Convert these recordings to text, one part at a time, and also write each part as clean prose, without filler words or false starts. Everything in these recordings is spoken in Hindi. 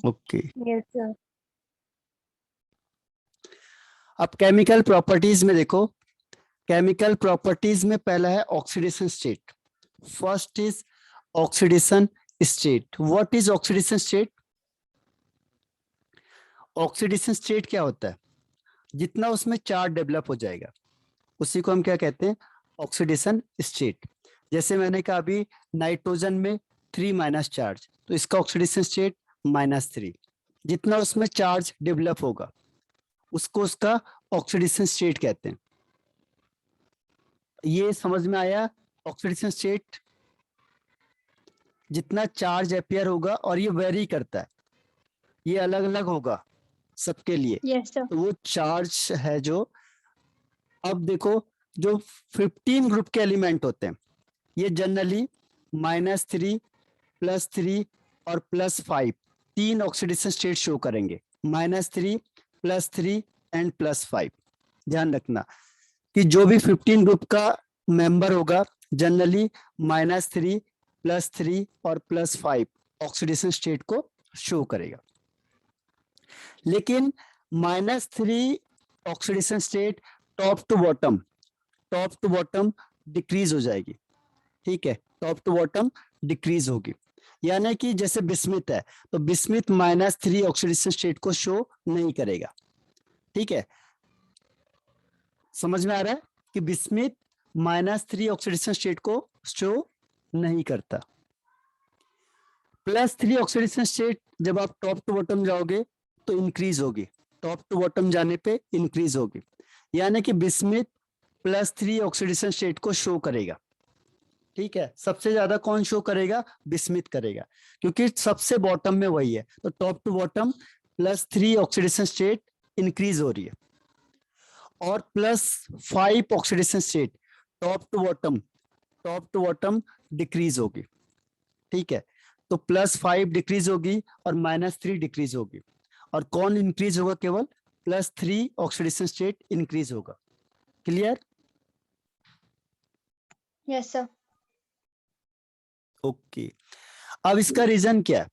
ओके। Yes sir. अब केमिकल प्रॉपर्टीज में देखो, केमिकल प्रॉपर्टीज में पहला है oxidation state. First is oxidation state. What is oxidation state? Oxidation state क्या होता है? जितना उसमें चार्ज डेवलप हो जाएगा उसी को हम क्या कहते हैं? Oxidation state. जैसे मैंने कहा अभी नाइट्रोजन में 3 माइनस चार्ज, तो इसका ऑक्सीडेशन स्टेट -3। जितना उसमें चार्ज डेवलप होगा उसको उसका ऑक्सीडेशन स्टेट कहते हैं। ये समझ में आया? ऑक्सीडेशन स्टेट जितना चार्ज अपियर होगा, और ये वेरी करता है, ये अलग अलग होगा सबके लिए। Yes sir. तो वो चार्ज है जो, अब देखो जो 15 ग्रुप के एलिमेंट होते हैं ये जनरली -3, +3 और +5 तीन ऑक्सीडेशन स्टेट शो करेंगे। -3, +3 एंड +5। ध्यान रखना कि जो भी 15 ग्रुप का मेंबर होगा जनरली -3, +3 और +5 ऑक्सीडेशन स्टेट को शो करेगा। लेकिन -3 oxidation state top to bottom decrease हो जाएगी। ठीक है, टॉप टू बॉटम डिक्रीज होगी। यानी कि जैसे बिस्मिथ है तो बिस्मिथ -3 ऑक्सीडेशन स्टेट को शो नहीं करेगा। ठीक है, समझ में आ रहा है कि बिस्मिथ -3 ऑक्सीडेशन स्टेट को शो नहीं करता। +3 ऑक्सीडेशन स्टेट जब आप टॉप टू बॉटम जाओगे तो इंक्रीज होगी, टॉप टू बॉटम जाने पे इंक्रीज होगी। यानी कि बिस्मिथ +3 ऑक्सीडेशन स्टेट को शो करेगा। ठीक है, सबसे ज्यादा कौन शो करेगा? बिस्मिथ करेगा, क्योंकि सबसे बॉटम में वही है। तो top to bottom +3 oxidation state increase हो रही है, और +5 oxidation state top to bottom decrease होगी। ठीक है, तो +5 डिक्रीज होगी और -3 डिक्रीज होगी। और कौन इंक्रीज होगा? केवल +3 ऑक्सीडेशन स्टेट इंक्रीज होगा। क्लियर? Yes sir. ओके। अब इसका रीजन क्या है,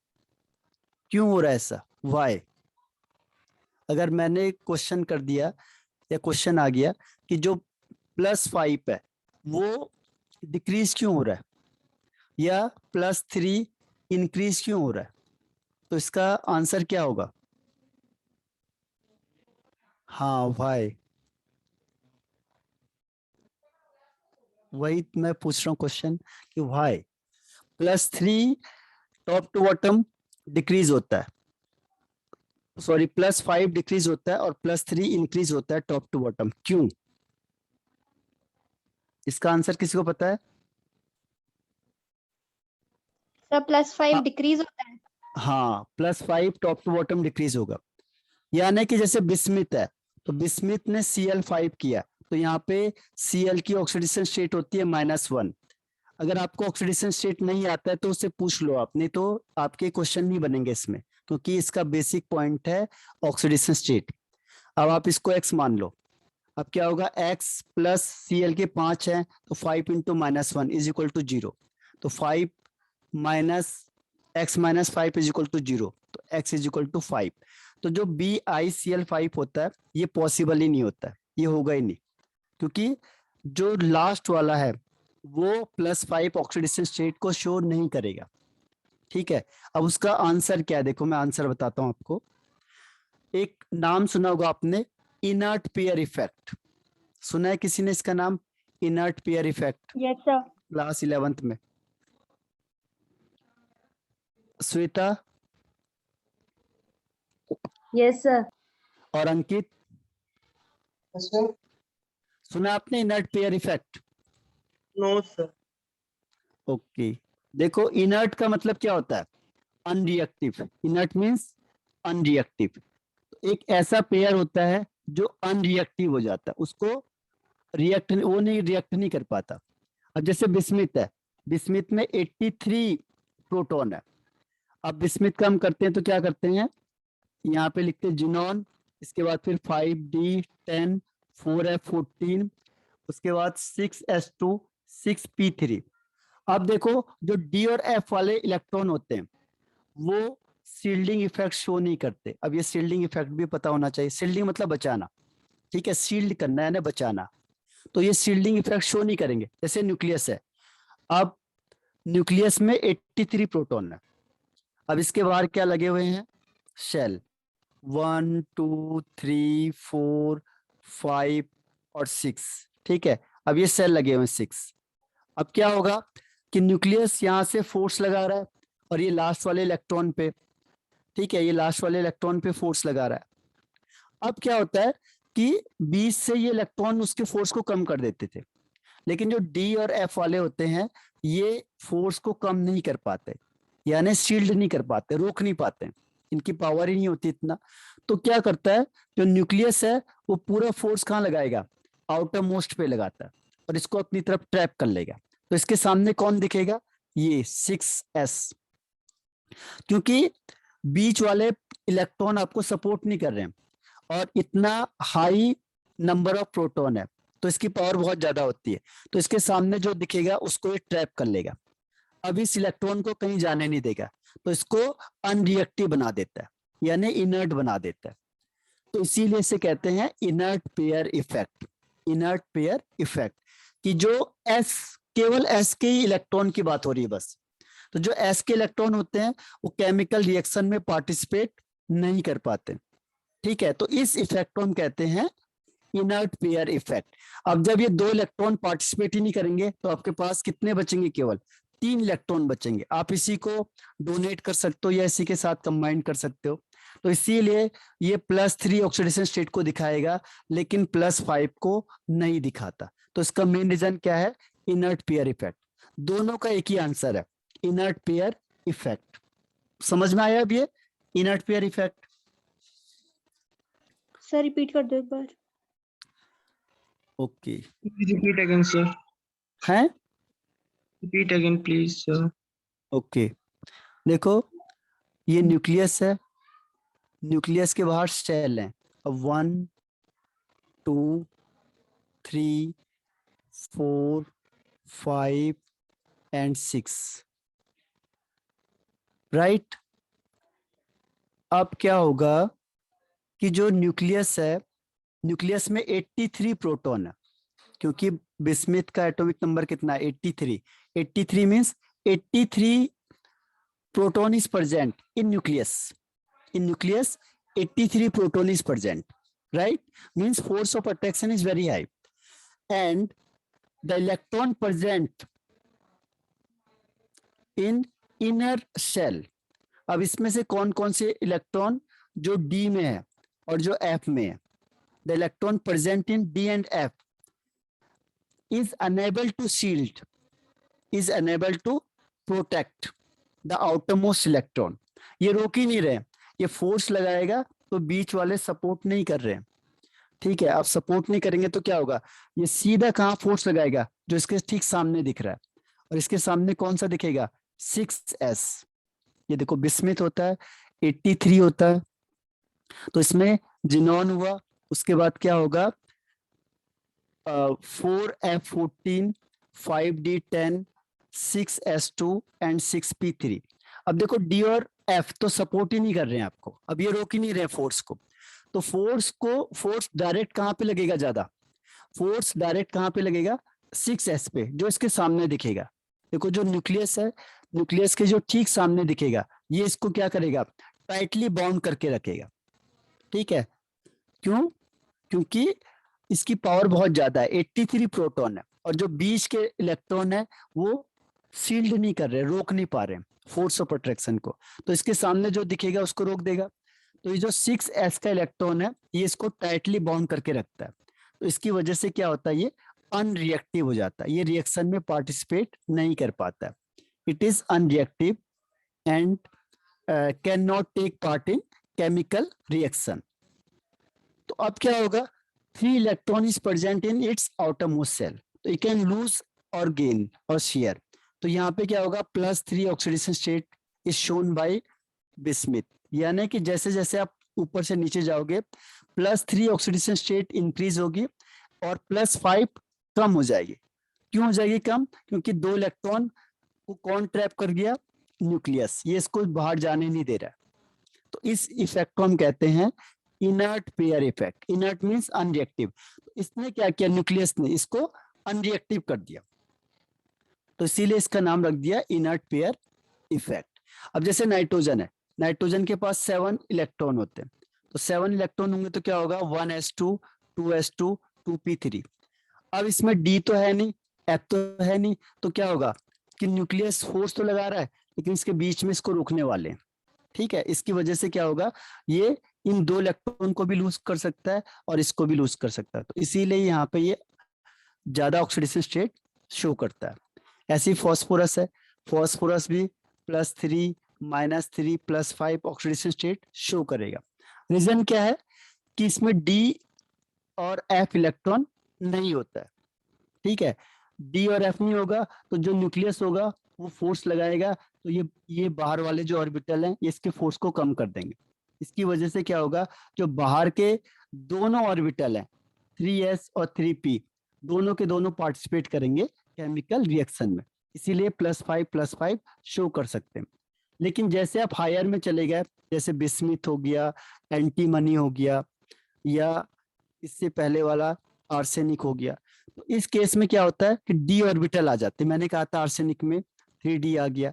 क्यों हो रहा है ऐसा? वाई? अगर मैंने क्वेश्चन कर दिया या क्वेश्चन आ गया कि जो +5 है वो डिक्रीज क्यों हो रहा है, या +3 इंक्रीज क्यों हो रहा है, तो इसका आंसर क्या होगा? हाँ, वाई। वही मैं पूछ रहा हूँ क्वेश्चन कि why +3 top to bottom decrease होता है, सॉरी +5 डिक्रीज होता है और +3 इंक्रीज होता है टॉप टू बॉटम, क्यों? इसका आंसर किसी को पता है? सर +5 हाँ, डिक्रीज होता है। हाँ, +5 टॉप टू बॉटम डिक्रीज होगा। यानी कि जैसे बिस्मिथ है तो बिस्मिथ ने Cl5 किया, तो यहाँ पे Cl की ऑक्सीडेशन स्टेट होती है -1। अगर आपको ऑक्सीडेशन स्टेट नहीं आता है तो उससे पूछ लो आप, नहीं तो आपके क्वेश्चन नहीं बनेंगे इसमें, क्योंकि इसका बेसिक पॉइंट है ऑक्सीडेशन स्टेट। अब आप इसको x मान लो। अब क्या होगा? x प्लस Cl के 5 है तो 5 इंटू -1 इज इक्वल टू 0। तो 5 minus x minus 5 is equal to 0, तो x इज इक्वल टू 5। तो जो BiCl5 होता है ये पॉसिबल ही नहीं होता है, ये होगा ही नहीं, क्योंकि जो लास्ट वाला है वो +5 ऑक्सीडेशन स्टेट को शो नहीं करेगा। ठीक है, अब उसका आंसर क्या है? देखो मैं आंसर बताता हूं आपको। एक नाम सुना होगा आपने, इनर्ट पेयर इफेक्ट। सुना है किसी ने इसका नाम? Inert pair effect, yes sir. Class 11th में। Shweta yes sir. और अंकित, सुना आपने inert pair effect? No sir. Okay, देखो इनर्ट का मतलब क्या होता है? अनरिएक्टिव। Inert means unreactive. एक ऐसा पेयर होता है जो अनरिएक्टिव हो जाता है, उसको रिएक्ट नहीं कर पाता। अब जैसे बिस्मिथ है, बिस्मिथ में 83 प्रोटॉन है। अब बिस्मिथ का हम करते हैं तो क्या करते हैं, यहाँ पे लिखते हैं जिनॉन, इसके बाद फिर 5d10, 4f14, उसके बाद 6s2, 6p3। अब देखो जो डी और एफ वाले इलेक्ट्रॉन होते हैं वो शील्डिंग इफेक्ट शो नहीं करते। अब ये शील्डिंग इफेक्ट भी पता होना चाहिए। शील्डिंग मतलब बचाना, ठीक है, शील्ड करना है ना, बचाना। तो ये शील्डिंग इफेक्ट शो नहीं करेंगे। जैसे न्यूक्लियस है, अब न्यूक्लियस में 83 प्रोटॉन है। अब इसके बाहर क्या लगे हुए हैं? शेल, 1 2 3 4 5 और 6, ठीक है। अब ये सेल लगे हुए हैं 6। अब क्या होगा कि न्यूक्लियस यहाँ से फोर्स लगा रहा है और ये लास्ट वाले इलेक्ट्रॉन पे, ठीक है, ये लास्ट वाले इलेक्ट्रॉन पे फोर्स लगा रहा है। अब क्या होता है कि 20 से ये इलेक्ट्रॉन उसके फोर्स को कम कर देते थे, लेकिन जो डी और एफ वाले होते हैं ये फोर्स को कम नहीं कर पाते, यानी शील्ड नहीं कर पाते, रोक नहीं पाते, इनकी पावर ही नहीं होती इतना। तो क्या करता है, जो न्यूक्लियस है वो पूरा फोर्स कहाँ लगाएगा? आउटर मोस्ट पे लगाता है और इसको अपनी तरफ ट्रैप कर लेगा। तो इसके सामने कौन दिखेगा? ये 6s, क्योंकि बीच वाले इलेक्ट्रॉन आपको सपोर्ट नहीं कर रहे हैं और इतना हाई नंबर ऑफ प्रोटॉन है, तो इसकी पावर बहुत ज्यादा होती है। तो इसके सामने जो दिखेगा उसको ये ट्रैप कर लेगा। अब इस इलेक्ट्रॉन को कहीं जाने नहीं देगा, तो इसको अनरिएक्टिव बना देता है, यानी इनर्ट बना देता है। तो इसीलिए इसे कहते हैं inert pair effect. Inert pair effect कि जो एस, केवल एस के ही इलेक्ट्रॉन की बात हो रही है बस। तो जो एस के इलेक्ट्रॉन होते हैं वो केमिकल रिएक्शन में पार्टिसिपेट नहीं कर पाते, ठीक है। तो इस इफेक्ट को हम कहते हैं इनर्ट पेयर इफेक्ट। अब जब ये 2 इलेक्ट्रॉन पार्टिसिपेट ही नहीं करेंगे तो आपके पास कितने बचेंगे? केवल 3 इलेक्ट्रॉन बचेंगे। आप इसी को डोनेट कर सकते हो या इसी के साथ कंबाइन कर सकते हो। तो इसीलिए ये +3 ऑक्सीडेशन स्टेट को दिखाएगा लेकिन +5 को नहीं दिखाता। तो इसका मेन रीजन क्या है? Inert pair effect. दोनों का एक ही आंसर है, इनर्ट पेयर इफेक्ट। समझ में आया अब ये inert pair effect? Sir repeat कर दो एक बार। Okay, Repeat again, sir. है Repeat again, please, sir. Okay. देखो ये न्यूक्लियस है, न्यूक्लियस के बाहर सेल हैं। अब 1 2 3 4 5 एंड 6, राइट। अब क्या होगा कि जो न्यूक्लियस है, न्यूक्लियस में 83 प्रोटॉन है, क्योंकि बिस्मिथ का एटॉमिक नंबर कितना है? 83। 83 means 83 proton is present in nucleus. In nucleus 83 proton is present, right? Means force of attraction is very high and the electron present in inner shell. अब इसमें से कौन कौन से इलेक्ट्रॉन जो D में है और जो F में है? The electron present in D and F is unable to shield, is unable to protect the outermost electron. ये रोक ही नहीं रहे, ये फोर्स लगाएगा तो बीच वाले सपोर्ट नहीं कर रहे हैं, ठीक है। अब सपोर्ट नहीं करेंगे तो क्या होगा? ये सीधा कहाँ फोर्स लगाएगा? जो इसके ठीक सामने दिख रहा है। और इसके सामने कौन सा दिखेगा? 6s। ये देखो बिस्मिथ होता है, 83 होता है, तो इसमें जिनॉन हुआ। उसके बाद क्या होगा? 4f14 5d10 6s2 and 6p3। अब देखो डी और एफ तो सपोर्ट ही नहीं कर रहे हैं आपको, अब ये रोक ही नहीं रहे फोर्स को। तो फोर्स डायरेक्ट कहाँ पे लगेगा? ज्यादा फोर्स डायरेक्ट कहाँ पे लगेगा? 6s पे, जो इसके सामने दिखेगा। देखो जो न्यूक्लियस है, न्यूक्लियस के जो ठीक सामने दिखेगा, ये इसको क्या करेगा? टाइटली बाउंड करके रखेगा, ठीक है। क्यों? क्योंकि इसकी पावर बहुत ज्यादा है, 83 प्रोटॉन है, और जो बीच के इलेक्ट्रॉन है वो शील्ड नहीं कर रहे, रोक नहीं पा रहे फोर्स ऑफ अट्रैक्शन को। तो इसके सामने जो दिखेगा उसको रोक देगा। तो ये जो 6s का इलेक्ट्रॉन है ये इसको टाइटली बाउंड करके रखता है। तो इसकी वजह से क्या होता है? ये अनरिएक्टिव हो जाता है, ये रिएक्शन में पार्टिसिपेट नहीं कर पाता है। It is unreactive and can not take part in chemical reaction. तो अब क्या होगा? 3 electron is present in its outermost shell, तो यू कैन लूज और गेन और शेयर। तो यहाँ पे क्या होगा? +3 oxidation state is shown by bismuth, यानी कि जैसे जैसे आप ऊपर से नीचे जाओगे +3 ऑक्सीडेशन स्टेट इंक्रीज होगी और +5 कम हो जाएगी। क्यों हो जाएगी कम? क्योंकि 2 इलेक्ट्रॉन को कौन ट्रैप कर गया? न्यूक्लियस, ये इसको बाहर जाने नहीं दे रहा है। तो इस इफेक्ट को हम कहते हैं inert pair effect. Inert means unreactive. इसने क्या किया, न्यूक्लियस ने इसको अनरिएक्टिव कर दिया, तो इसीलिए इसका नाम रख दिया इनर्ट पेयर इफेक्ट। अब जैसे नाइट्रोजन है, नाइट्रोजन के पास 7 इलेक्ट्रॉन होते हैं, तो 7 इलेक्ट्रॉन होंगे तो क्या होगा, 1s2 2s2 2p3। अब इसमें डी तो है नहीं, एफ तो है नहीं, तो क्या होगा कि न्यूक्लियस फोर्स तो लगा रहा है लेकिन इसके बीच में इसको रोकने वाले हैं। ठीक है, इसकी वजह से क्या होगा, ये इन 2 इलेक्ट्रॉन को भी लूज कर सकता है और इसको भी लूज कर सकता है, तो इसीलिए यहाँ पे ये ज्यादा ऑक्सीडेशन स्टेट शो करता है। ऐसी फॉस्फोरस है, फॉस्फोरस भी +3 -3 +5 ऑक्सीडेशन स्टेट शो करेगा। रीजन क्या है कि इसमें डी और एफ इलेक्ट्रॉन नहीं होता है। ठीक है, डी और एफ नहीं होगा तो जो न्यूक्लियस होगा वो फोर्स लगाएगा, तो ये बाहर वाले जो ऑर्बिटल हैं ये इसके फोर्स को कम कर देंगे। इसकी वजह से क्या होगा, जो बाहर के दोनों ऑर्बिटल हैं 3s और 3p, दोनों के दोनों पार्टिसिपेट करेंगे केमिकल रिएक्शन में, इसीलिए +5 +5 शो कर सकते हैं। लेकिन जैसे आप हायर में चले गए, जैसे बिस्मिथ हो गया, एंटीमनी हो गया, या इससे पहले वाला आर्सेनिक हो गया, तो इस केस में क्या होता है कि डी ऑर्बिटल आ जाते हैं। मैंने कहा था आर्सेनिक में 3d आ गया,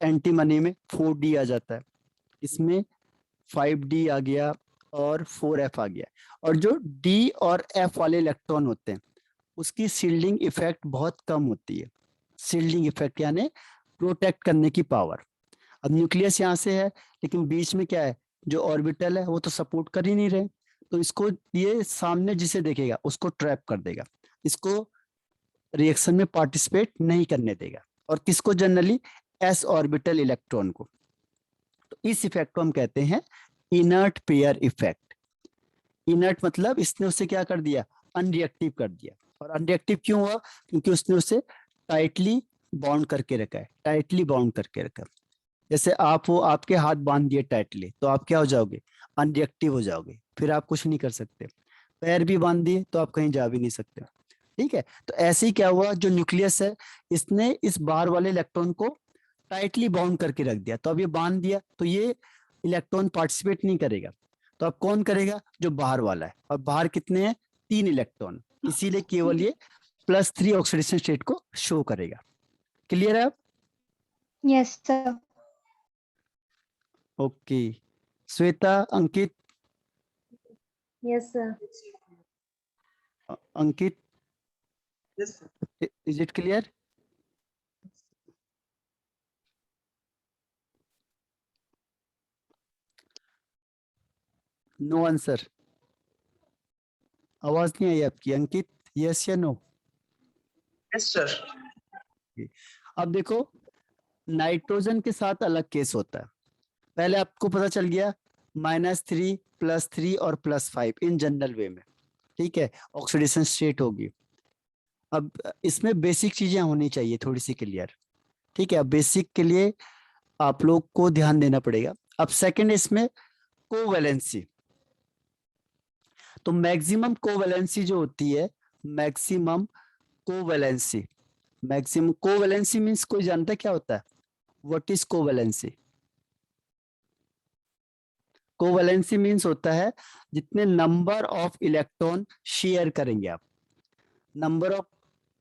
एंटीमनी में 4d आ जाता है, इसमें 5d आ गया और 4f आ गया। और जो d और f वाले इलेक्ट्रॉन होते हैं उसकी शील्डिंग इफेक्ट बहुत कम होती है। शील्डिंग इफेक्ट यानी प्रोटेक्ट करने की पावर। अब न्यूक्लियस यहाँ से है लेकिन बीच में क्या है, जो ऑर्बिटल है वो तो सपोर्ट कर ही नहीं रहे, तो इसको ये सामने जिसे देखेगा उसको ट्रैप कर देगा, इसको रिएक्शन में पार्टिसिपेट नहीं करने देगा। और किसको, जनरली s ऑर्बिटल इलेक्ट्रॉन को। तो इस इफेक्ट को हम कहते हैं इनर्ट पेयर इफेक्ट। इनर्ट मतलब इसने उसे क्या कर दिया, अनरिएक्टिव कर दिया। और अनरिएक्टिव क्यों हुआ, क्योंकि उसने उसे टाइटली बाउंड करके रखा है, टाइटली बाउंड करके रखा है। जैसे आप वो आपके हाथ बांध दिए टाइटली तो आप क्या हो जाओगे, अनरिएक्टिव हो जाओगे, फिर आप कुछ नहीं कर सकते। पैर भी बांध दिए तो आप कहीं जा भी नहीं सकते। ठीक है, तो ऐसे ही क्या हुआ, जो न्यूक्लियस है इसने इस बाहर वाले इलेक्ट्रॉन को टाइटली बाउंड करके रख दिया, तो अब ये बांध दिया तो ये इलेक्ट्रॉन पार्टिसिपेट नहीं करेगा, तो अब कौन करेगा, जो बाहर वाला है। और बाहर कितने हैं, 3 इलेक्ट्रॉन, इसीलिए केवल ये +3 ऑक्सीडेशन स्टेट को शो करेगा। क्लियर है अब? Yes, sir. Okay, Shweta, Ankit, Yes, sir. Ankit, Yes, sir. Is it clear? No answer, आवाज नहीं आई आपकी। अंकित, यस या नो? Yes, sir. अब देखो, नाइट्रोजन के साथ अलग केस होता है। पहले आपको पता चल गया -3 +3 और +5 इन जनरल वे में। ठीक है, ऑक्सीडेशन स्टेट होगी। अब इसमें बेसिक चीजें होनी चाहिए थोड़ी सी क्लियर। ठीक है, अब बेसिक के लिए आप लोग को ध्यान देना पड़ेगा। अब सेकंड इसमें कोवैलेंसी, तो मैक्सिमम कोवैलेंसी जो होती है, maximum covalency, maximum covalency means कोई जानता है क्या होता है, what is covalency? Covalency means होता है जितने नंबर ऑफ इलेक्ट्रॉन शेयर करेंगे आप, number of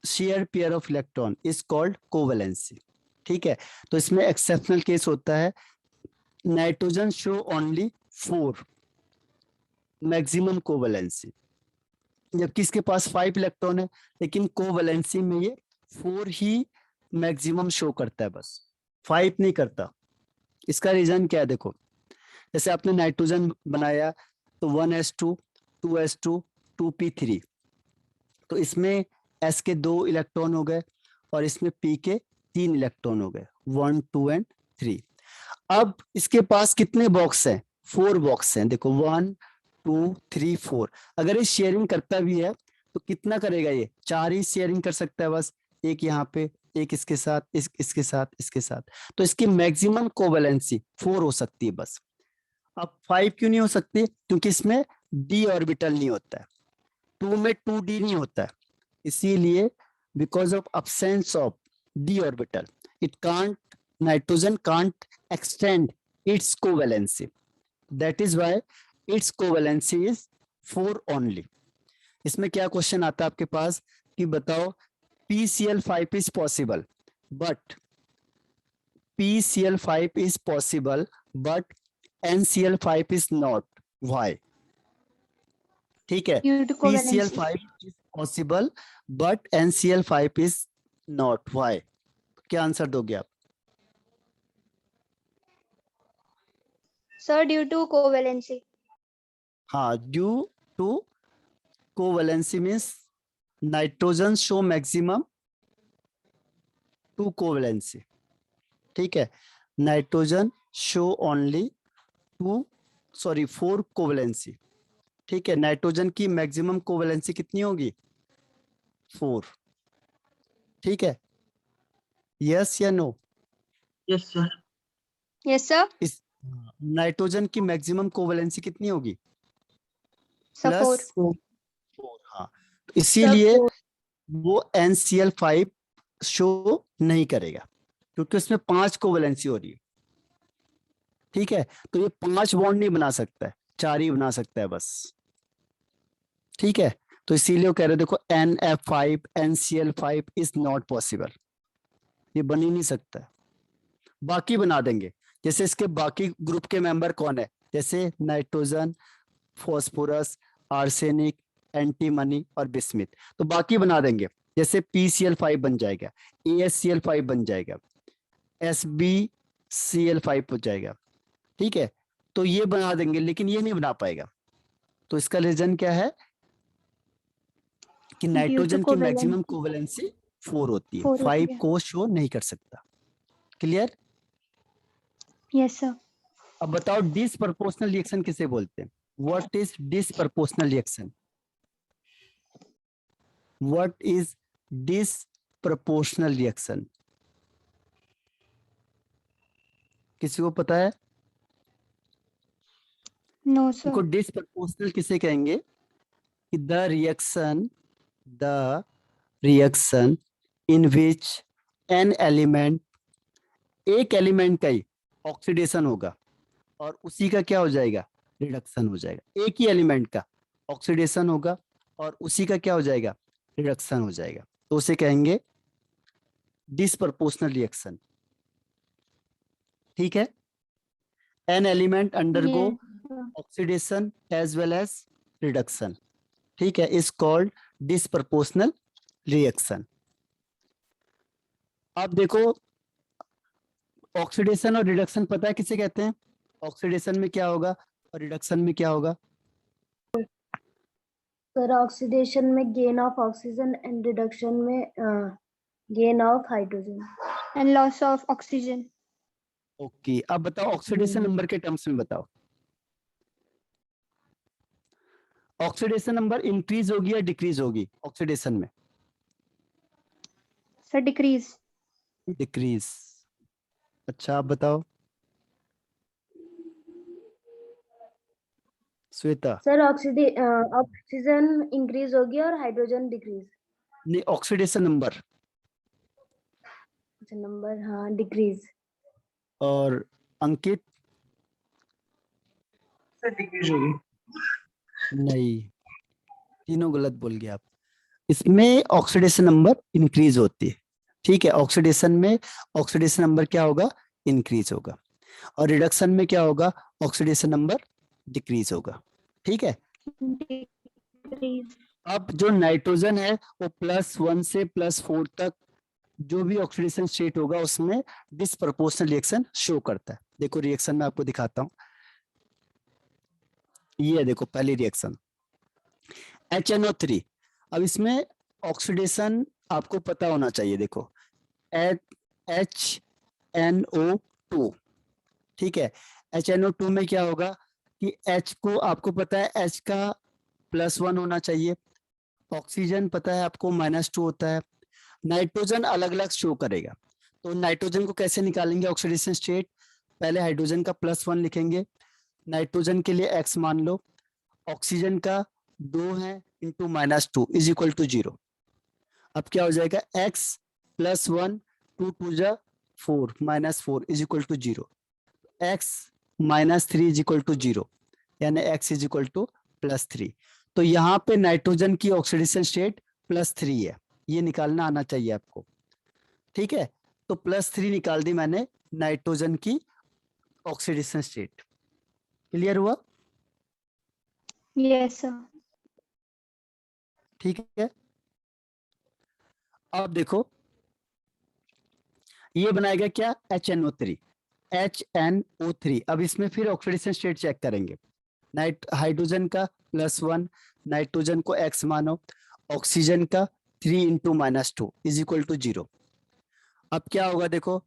share pair of electron is called covalency. ठीक है, तो इसमें एक्सेप्शनल केस होता है, nitrogen show only 4 maximum covalency, जबकि इसके पास 5 इलेक्ट्रॉन है लेकिन कोवैलेंसी में ये 4 ही मैक्सिमम शो करता है, बस 5 नहीं करता। इसका रीजन क्या है, देखो जैसे आपने नाइट्रोजन बनाया तो 1s2 2s2 2p3, तो इसमें s के 2 इलेक्ट्रॉन हो गए और इसमें p के 3 इलेक्ट्रॉन हो गए, 1 2 एंड 3। अब इसके पास कितने बॉक्स हैं, 4 बॉक्स हैं। देखो 1 2 3 4, अगर ये शेयरिंग करता भी है तो कितना करेगा, ये 4 ही शेयरिंग कर सकता है बस, एक यहाँ पे, एक इसके साथ, इसके साथ, इसके साथ। तो इसकी मैक्सिमम कोवैलेंसी 4 हो सकती है बस। अब 5 क्यों नहीं हो सकती, क्योंकि इसमें d ऑर्बिटल नहीं होता है, 2 में 2d नहीं होता है, इसीलिए because of absence of d orbital it can't, nitrogen can't extend its covalency. That is why its covalency is 4 only. इसमें क्या क्वेश्चन आता है आपके पास कि बताओ PCl5 is possible but PCl5 is possible but NCl5 is not. Why? ठीक है, Due to covalency. PCl5 is possible but NCl5 is not. Why? क्या आंसर दोगे आप? Sir, due to covalency. हाँ, due to covalency means nitrogen show maximum two covalency. ठीक है, नाइट्रोजन शो ओनली 4 कोवैलेंसी. ठीक है, नाइट्रोजन की मैक्सिमम कोवैलेंसी कितनी होगी? 4. ठीक है, यस या no? Yes, sir. Yes, sir. इस नाइट्रोजन की मैक्सिमम कोवैलेंसी कितनी होगी? Sir, 4. +4. हाँ, तो इसीलिए वो NCl5 शो नहीं करेगा क्योंकि उसमें 5 कोवैलेंसी हो रही है. ठीक है, तो ये 5 बॉन्ड नहीं बना सकता है, 4 ही बना सकता है बस. ठीक है, तो इसीलिए वो कह रहे देखो NF5 NCl5 is not possible, ये बन ही नहीं सकता है. बाकी बना देंगे, जैसे इसके बाकी ग्रुप के मेंबर कौन है, जैसे नाइट्रोजन, फॉस्फोरस, आर्सेनिक, एंटीमनी और बिस्मिथ, तो बाकी बना देंगे. जैसे PCl5 बन जाएगा, AsCl5 बन जाएगा, SbCl5 हो जाएगा. ठीक है, तो ये बना देंगे लेकिन ये नहीं बना पाएगा. तो इसका रीजन क्या है कि नाइट्रोजन की मैक्सिमम कोवैलेंसी 4 होती है, 5 को शो नहीं कर सकता. क्लियर? Yes, sir. अब बताओ डिसप्रपोर्शनल रिएक्शन किसे बोलते हैं? What is disproportional reaction? What is disproportional reaction? किसी को पता है? No, इनको sir. डिसप्रपोर्शनल किसे कहेंगे? कि the reaction in which an element, एक एलिमेंट का ही ऑक्सीडेशन होगा और उसी का क्या हो जाएगा? रिडक्शन हो जाएगा. एक ही एलिमेंट का ऑक्सीडेशन होगा और उसी का क्या हो जाएगा? रिडक्शन हो जाएगा. तो उसे कहेंगे डिसप्रपोर्शनल रिएक्शन. ठीक है, an element undergo oxidation as well as reduction. ठीक है, इज कॉल्ड डिसप्रपोर्शनल रिएक्शन. अब देखो ऑक्सीडेशन और रिडक्शन पता है किसे कहते हैं? ऑक्सीडेशन में क्या होगा और रिडक्शन में क्या होगा? सर ऑक्सीडेशन में gain of oxygen and reduction में gain of hydrogen. And loss of oxygen. Okay, अब बताओ ऑक्सीडेशन नंबर के टर्म्स में बताओ. ऑक्सीडेशन नंबर इंक्रीज होगी या डिक्रीज होगी ऑक्सीडेशन में? Sir, decrease. डिक्रीज. अच्छा, आप बताओ श्वेता. सर ऑक्सीजन इंक्रीज होगी और हाइड्रोजन डिक्रीज. नहीं, ऑक्सीडेशन नंबर. अच्छा, नंबर हाँ डिक्रीज. और अंकित? Sir, decrease होगी. नहीं, तीनों गलत बोल गए आप. इसमें ऑक्सीडेशन नंबर इंक्रीज होती है. ठीक है, ऑक्सीडेशन में ऑक्सीडेशन नंबर क्या होगा? इंक्रीज होगा. और रिडक्शन में क्या होगा? ऑक्सीडेशन नंबर डिक्रीज होगा. ठीक है, Decrease. अब जो नाइट्रोजन है वो +1 से +4 तक जो भी ऑक्सीडेशन स्टेट होगा उसमें डिसप्रपोर्शनल रिएक्शन शो करता है. देखो रिएक्शन में आपको दिखाता हूं. ये देखो पहली रिएक्शन HNO3. अब इसमें ऑक्सीडेशन आपको पता होना चाहिए. देखो HNO2. ठीक है, HNO2 में क्या होगा कि H को आपको पता है H का +1 होना चाहिए, ऑक्सीजन पता है आपको -2 होता है, नाइट्रोजन अलग अलग शो करेगा. तो नाइट्रोजन को कैसे निकालेंगे ऑक्सीडेशन स्टेट? पहले हाइड्रोजन का +1 लिखेंगे, नाइट्रोजन के लिए X मान लो, ऑक्सीजन का 2 है इंटू -2 इज इक्वल टू 0. अब क्या हो जाएगा? X +1 2 2 जा 4 -4 is equal to 0. X -3 is equal to 0, यानी x इज इक्वल टू +3। तो यहाँ पे नाइट्रोजन की ऑक्सीडेशन स्टेट +3 है, ये निकालना आना चाहिए आपको। ठीक है, तो +3 निकाल दी मैंने नाइट्रोजन की ऑक्सीडेशन स्टेट। क्लियर हुआ? Yes, sir. ठीक है, अब देखो ये बनाएगा क्या, HNO3। HNO3, अब इसमें फिर ऑक्सीडेशन स्टेट चेक करेंगे। हाइड्रोजन का +1, नाइट्रोजन को x मानो, ऑक्सीजन का 3 × -2 इज इक्वल टू 0। अब क्या होगा देखो,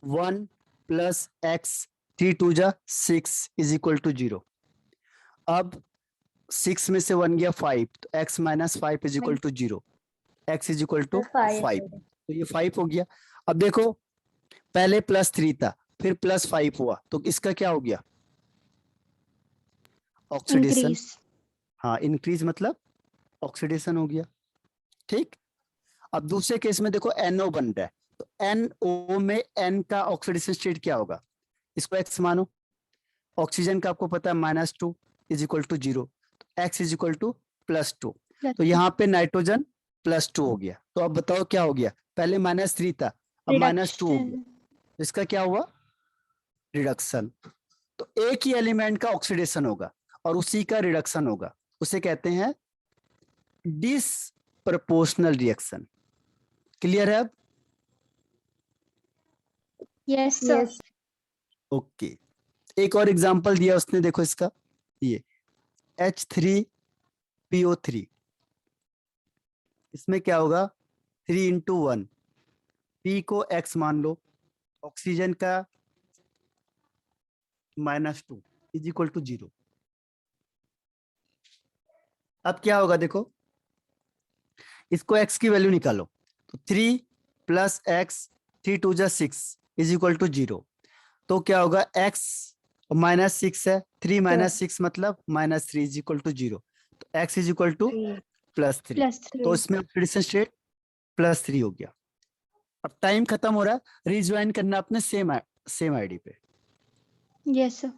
1 + x 3 2 जा 6 इज इक्वल टू 0। अब 6 में से 1 गया 5, तो x - 5 is equal to 0, x is equal to 5, तो ये 5 हो गया। अब देखो पहले +3 था, फिर +5 हुआ, तो इसका क्या हो गया, ऑक्सीडेशन। Increase. हाँ, इंक्रीज मतलब ऑक्सीडेशन हो गया। ठीक, अब दूसरे केस में देखो NO बन रहा है, तो NO में N का ऑक्सीडेशन स्टेट क्या होगा, इसको x मानो, ऑक्सीजन का आपको पता है -2 इज इक्वल टू 0, तो x इज इक्वल टू +2, तो यहाँ पे नाइट्रोजन +2 हो गया। तो अब बताओ क्या हो गया, पहले -3 था, अब -2 हो गया, Reduction. इसका क्या हुआ, रिडक्शन। तो एक ही एलिमेंट का ऑक्सीडेशन होगा और उसी का रिडक्शन होगा, उसे कहते हैं डिसप्रपोर्शनल रिएक्शन। क्लियर है अब? Yes, sir. Yes. ओके, एक और एग्जांपल दिया उसने, देखो इसका, ये H3PO3, इसमें क्या होगा, 3 × 1, P को x मान लो, ऑक्सीजन का -2 इज इक्वल टू 0। अब क्या होगा देखो, इसको x की वैल्यू निकालो, तो 3 + x 3 2 जा 6 इज इक्वल टू 0, तो क्या होगा, x -6 है, 3 - 6 मतलब -3 इज इक्वल टू 0, तो x इज इक्वल टू +3, +3. तो इसमें ऑक्सीडेशन स्टेट +3 हो गया। अब टाइम खत्म हो रहा है, रिज्वाइन करना अपने सेम आईडी पे। Yes, sir.